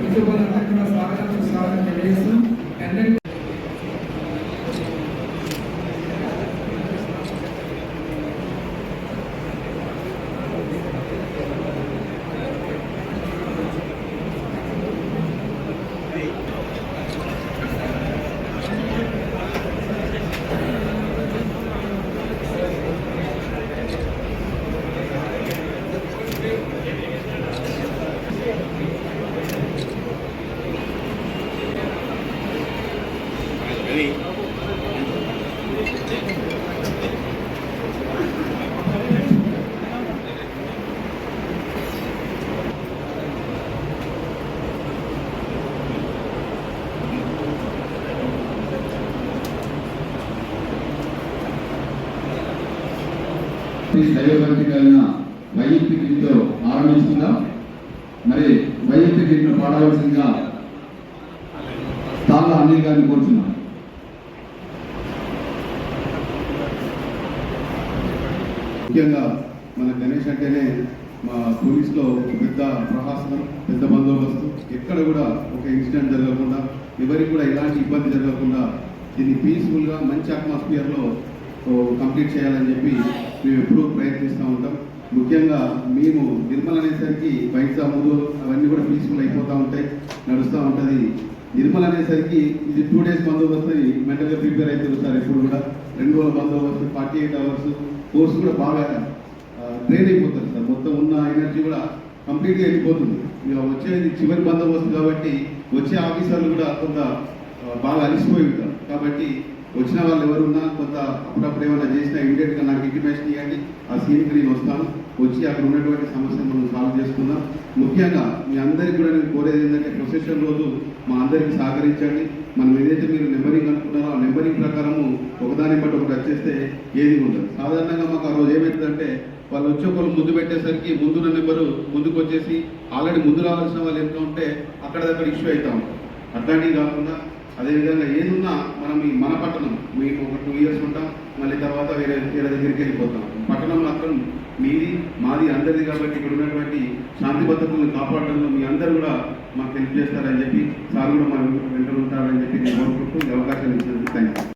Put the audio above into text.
మిత్రులందరికీ కూడా స్వాగతం తెలియజేస్తూ దైవభక్తి కలిగిన వైద్య గీతో ఆరంభిస్తుందా మరి వైద్య గీతను పాడవలసిందిగా తాళ్ళ అనిల్ గారిని కోరుచున్నాం. ముఖ్యంగా మన గణేష్ అంటేనే మా పోలీసులో పెద్ద ప్రహాసనం, పెద్ద బందోబస్తు, ఎక్కడ కూడా ఒక ఇన్సిడెంట్ జరగకుండా, ఎవరికి కూడా ఎలాంటి ఇబ్బంది జరగకుండా దీన్ని పీస్ఫుల్గా మంచి అట్మాస్ఫియర్లో కంప్లీట్ చేయాలని చెప్పి మేము ఎప్పుడూ ప్రయత్నిస్తూ ఉంటాం. ముఖ్యంగా మేము నిర్మల్ అనేసరికి బైక్ సాములు అవన్నీ కూడా పీస్ఫుల్ అయిపోతూ ఉంటాయి, నడుస్తూ ఉంటుంది. నిర్మల్ అనేసరికి ఇది 2 days బందోబస్తు మెంటల్గా ప్రిపేర్ అవుతుంది సార్. ఎప్పుడు కూడా 2 రోజుల బందోబస్తు, 48 hours కోర్స్ కూడా బాగా ట్రైన్ అయిపోతుంది సార్. మొత్తం ఉన్న ఎనర్జీ కూడా కంప్లీట్గా వెళ్ళిపోతుంది. ఇక వచ్చేది చివరి బందోబస్తు కాబట్టి వచ్చే ఆఫీసర్లు కూడా కొంత బాగా అలిసిపోయి ఉంటారు. కాబట్టి వచ్చిన వాళ్ళు ఎవరున్నా కొంత అప్పుడప్పుడు ఏమైనా చేసినా ఇమీడియట్గా నాకు ఇంటిమేషన్ ఇవ్వండి, ఆ సీన్కి నేను వస్తాను, వచ్చి అక్కడ ఉన్నటువంటి సమస్యను మనం సాల్వ్ చేసుకుందాం. ముఖ్యంగా మీ అందరికీ కూడా నేను కోరేది ఏంటంటే ప్రొసెషన్ రోజు మా అందరికీ సహకరించండి. మనం ఏదైతే మీరు నెంబరింగ్ అనుకున్నారో ఆ నెంబరింగ్ ప్రకారము ఒకదాని బట్టి ఒకటి వచ్చేస్తే ఏది ఉండదు. సాధారణంగా మాకు ఆ రోజు ఏమవుతుందంటే వాళ్ళు వచ్చి ఒకళ్ళు ముందు పెట్టేసరికి ముందున్న నెంబరు ముందుకు వచ్చేసి ఆల్రెడీ ముందు రావాల్సిన వాళ్ళు ఎంత ఉంటే అక్కడదక్కడ ఇష్యూ అవుతూ ఉంటాం. అట్లాంటివి కాకుండా అదేవిధంగా ఏదున్నా మనం మన పట్టణం మేము ఒక 2 years ఉంటాం, మళ్ళీ తర్వాత వేరే దగ్గరికి వెళ్ళిపోతాం. పట్టణం మాత్రం మీది మాది అందరిది కాబట్టి ఇక్కడ ఉన్నటువంటి శాంతి భద్రతలను కాపాడడంలో మీ అందరూ కూడా మాకు హెల్ప్ చేస్తారని చెప్పి సార్ కూడా మన వెంట ఉంటారని చెప్పి నేను కోరుకుంటూ అవకాశం ఇచ్చినందుకు థ్యాంక్ యూ.